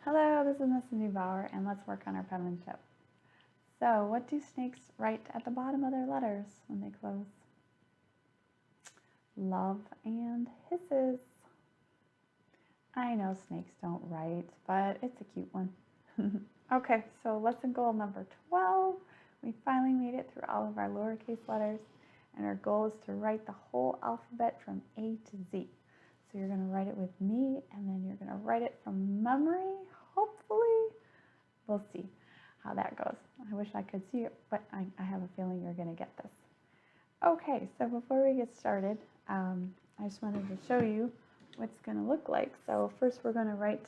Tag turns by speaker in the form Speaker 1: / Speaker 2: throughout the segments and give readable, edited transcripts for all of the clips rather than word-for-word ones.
Speaker 1: Hello, this is Miss Neubauer, and let's work on our penmanship. So, what do snakes write at the bottom of their letters when they close? Love and hisses. I know snakes don't write, but it's a cute one. Okay, so lesson goal number 12. We finally made it through all of our lowercase letters, and our goal is to write the whole alphabet from A to Z. So you're going to write it with me, and then you're going to write it from memory, hopefully. We'll see how that goes. I wish I could see it, but I have a feeling you're going to get this. Okay, so before we get started, I just wanted to show you what it's going to look like. So first we're going to write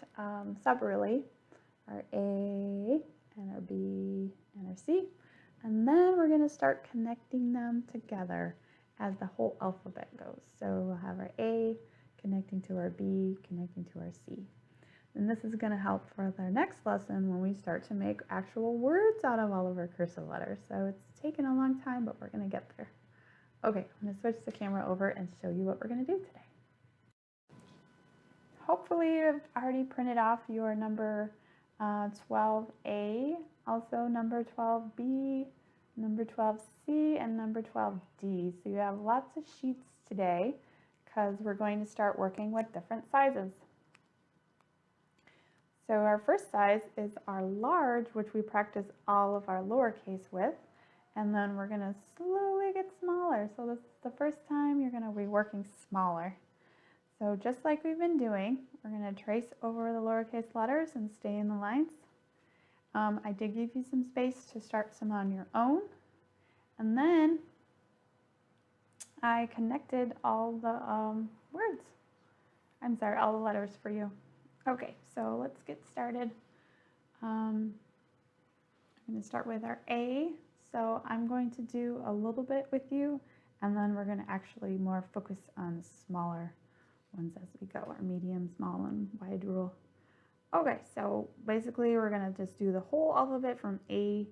Speaker 1: separately our A and our B and our C, and then we're going to start connecting them together as the whole alphabet goes. So we'll have our A connecting to our B, connecting to our C. And this is going to help for our next lesson when we start to make actual words out of all of our cursive letters. So it's taken a long time, but we're going to get there. Okay, I'm going to switch the camera over and show you what we're going to do today. Hopefully you've already printed off your number 12A, also number 12B, number 12C, and number 12D. So you have lots of sheets today because we're going to start working with different sizes. So our first size is our large, which we practice all of our lowercase with, and then we're going to slowly get smaller. So this is the first time you're going to be working smaller. So just like we've been doing, we're going to trace over the lowercase letters and stay in the lines. I did give you some space to start some on your own, and then I connected all the all the letters for you. Okay, so let's get started. I'm going to start with our A. So I'm going to do a little bit with you, and then we're going to actually more focus on smaller ones as we go, our medium, small, and wide rule. Okay, so basically we're going to just do the whole alphabet from A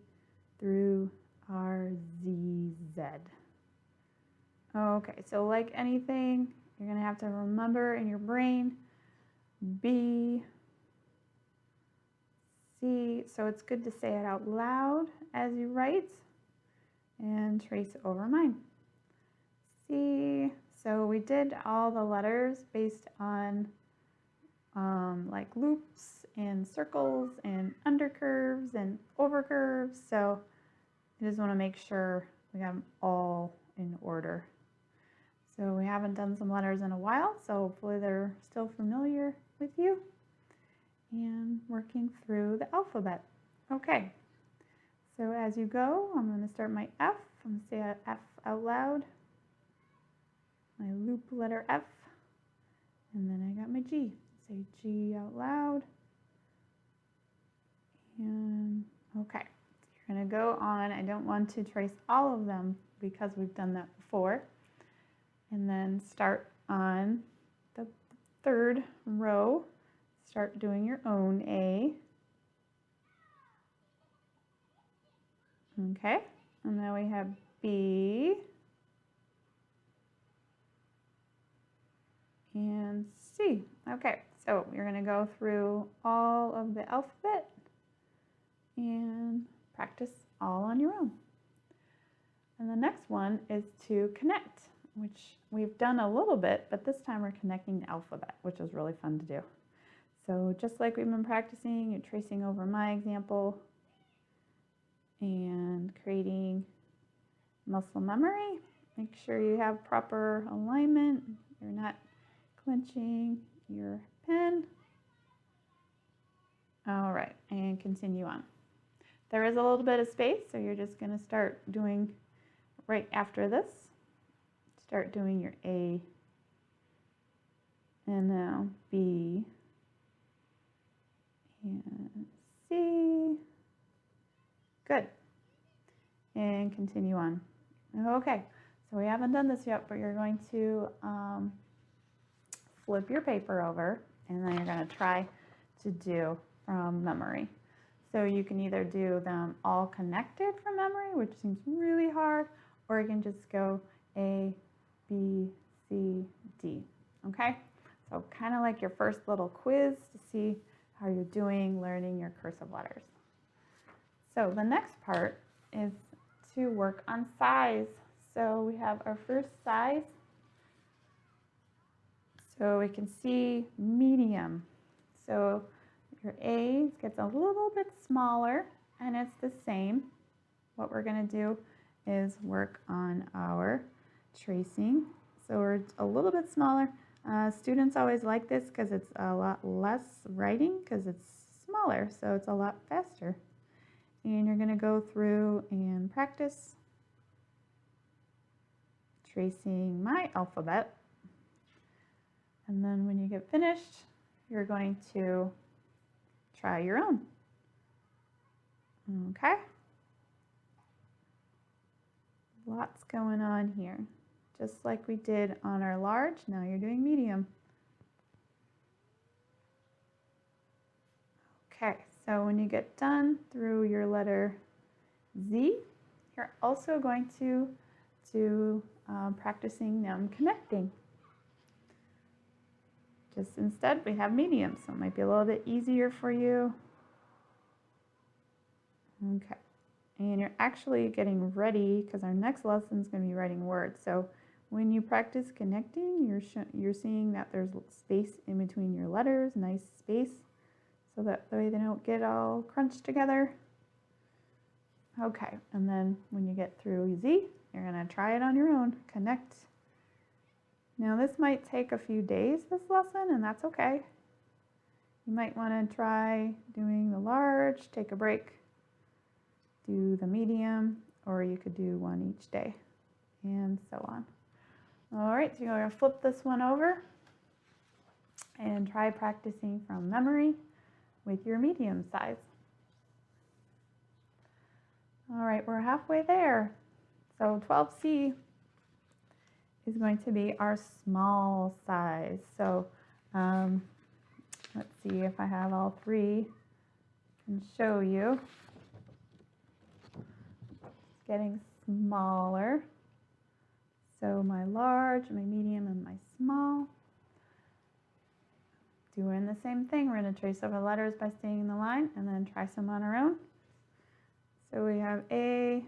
Speaker 1: through R, Z, Z. Okay, so like anything, you're going to have to remember in your brain B, C, so it's good to say it out loud as you write and trace over mine. C, so we did all the letters based on like loops and circles and undercurves and overcurves, so I just want to make sure we have them all in order. So we haven't done some letters in a while, so hopefully they're still familiar with you and working through the alphabet. Okay, so as you go, I'm going to start my F. I'm going to say F out loud, my loop letter F, and then I got my G. Say G out loud. And okay, so you're going to go on. I don't want to trace all of them because we've done that before. And then start on the third row. Start doing your own A. Okay, and now we have B and C. Okay, so you're going to go through all of the alphabet and practice all on your own. And the next one is to connect, which we've done a little bit, but this time we're connecting the alphabet, which is really fun to do. So just like we've been practicing, you're tracing over my example and creating muscle memory. Make sure you have proper alignment. You're not clenching your pen. All right, and continue on. There is a little bit of space, so you're just going to start doing right after this. Start doing your A, and now B, and C. Good. And continue on. Okay, so we haven't done this yet, but you're going to flip your paper over, and then you're going to try to do from memory. So you can either do them all connected from memory, which seems really hard, or you can just go A, B, C, D. Okay? So kind of like your first little quiz to see how you're learning your cursive letters. So the next part is to work on size. So we have our first size. So we can see medium. So your A gets a little bit smaller, and it's the same. What we're going to do is work on our tracing. So we're a little bit smaller. Students always like this because it's a lot less writing because it's smaller, so it's a lot faster. And you're going to go through and practice tracing my alphabet. And then when you get finished, you're going to try your own. Okay? Lots going on here. Just like we did on our large, now you're doing medium. Okay, so when you get done through your letter Z, you're also going to do practicing them connecting. Just instead, we have medium, so it might be a little bit easier for you. Okay, and you're actually getting ready because our next lesson is going to be writing words. So when you practice connecting, you're seeing that there's space in between your letters, nice space, so that way they don't get all crunched together. Okay, and then when you get through Z, you're going to try it on your own. Connect. Now this might take a few days, this lesson, and that's okay. You might want to try doing the large, take a break, do the medium, or you could do one each day, and so on. All right, so you're going to flip this one over and try practicing from memory with your medium size. All right, we're halfway there. So 12C is going to be our small size. So let's see if I have all three and show you. It's getting smaller. So my large, my medium, and my small. Doing the same thing. We're going to trace over letters by staying in the line and then try some on our own. So we have A.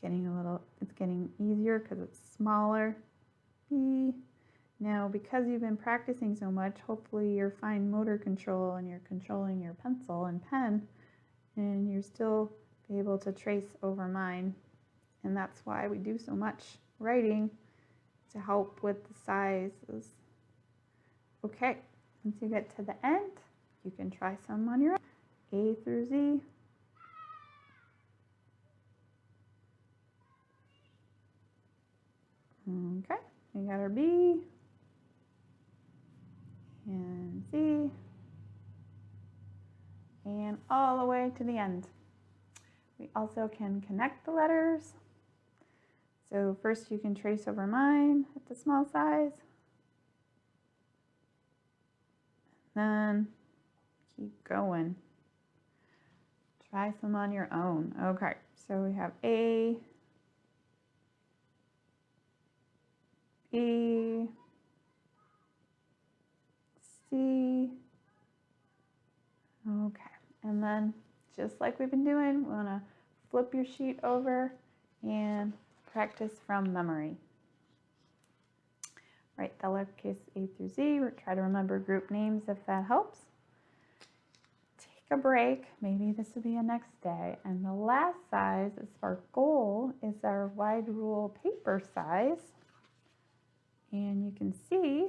Speaker 1: It's getting easier because it's smaller. B. Now, because you've been practicing so much, hopefully your fine motor control and you're controlling your pencil and pen, and you're still be able to trace over mine. And that's why we do so much writing, to help with the sizes. Okay, once you get to the end, you can try some on your own. A through Z. Okay, we got our B and C and all the way to the end. We also can connect the letters. So first you can trace over mine at the small size. Then keep going. Try some on your own. Okay, so we have A, B, C. Okay, and then just like we've been doing, we want to flip your sheet over and practice from memory. Write the lowercase a through Z. Try to remember group names if that helps. Take a break. Maybe this will be a next day. And the last size is our goal is our wide rule paper size. And you can see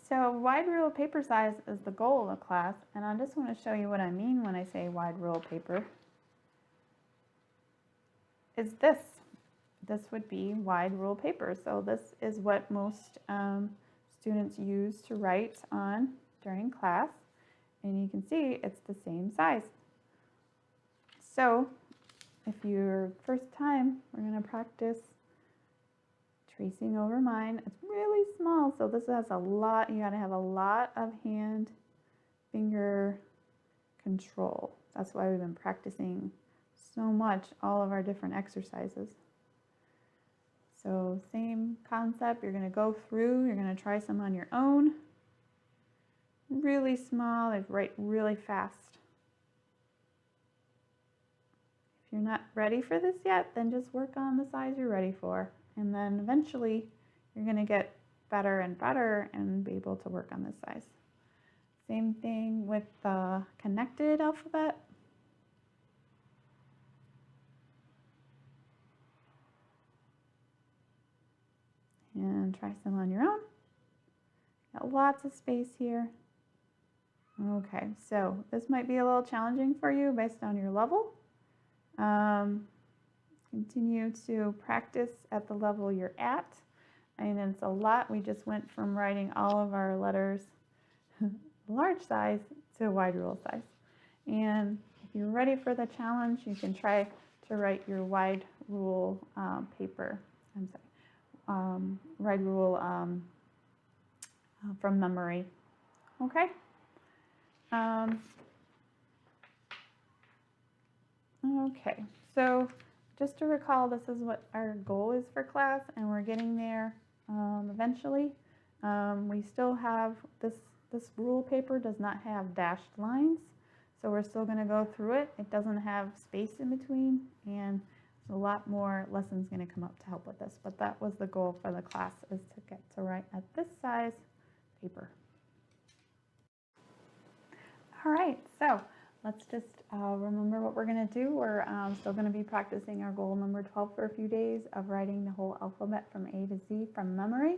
Speaker 1: so wide rule paper size is the goal of class, and I just want to show you what I mean when I say wide rule paper. Is this. This would be wide rule paper. So this is what most students use to write on during class, and you can see it's the same size. So if your first time, we're going to practice tracing over mine. It's really small, so this has a lot, you got to have a lot of hand finger control. That's why we've been practicing so much all of our different exercises. So same same concept. You're going to go through, you're going to try some on your own. Really small, they write really fast. If you're not ready for this yet, then just work on the size you're ready for. And then eventually you're going to get better and better and be able to work on this size. Same thing with the connected alphabet. And try some on your own. Got lots of space here. Okay, so this might be a little challenging for you based on your level. Continue to practice at the level you're at. And it's a lot. We just went from writing all of our letters large size to wide rule size. And if you're ready for the challenge, you can try to write your wide rule paper. Wide rule from memory. Okay. Okay, so just to recall, this is what our goal is for class, and we're getting there eventually. We still have this rule paper does not have dashed lines, so we're still going to go through it. It doesn't have space in between, and a lot more lessons going to come up to help with this, but that was the goal for the class, is to get to write at this size paper. All right, so let's just remember what we're going to do. We're still going to be practicing our goal number 12 for a few days of writing the whole alphabet from A to Z from memory.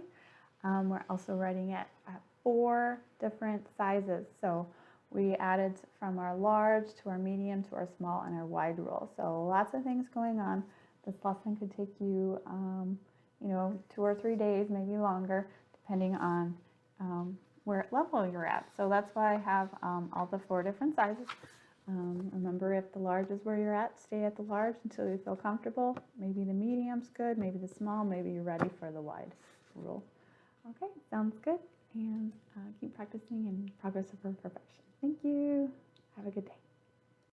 Speaker 1: We're also writing it at 4 different sizes. So we added from our large to our medium to our small and our wide rule. So lots of things going on. This lesson could take you, 2 or 3 days, maybe longer, depending on where level you're at. So that's why I have all the 4 different sizes. Remember, if the large is where you're at, stay at the large until you feel comfortable. Maybe the medium's good, maybe the small, maybe you're ready for the wide rule. Okay, sounds good. And keep practicing, and progress over perfection. Thank you. Have a good day.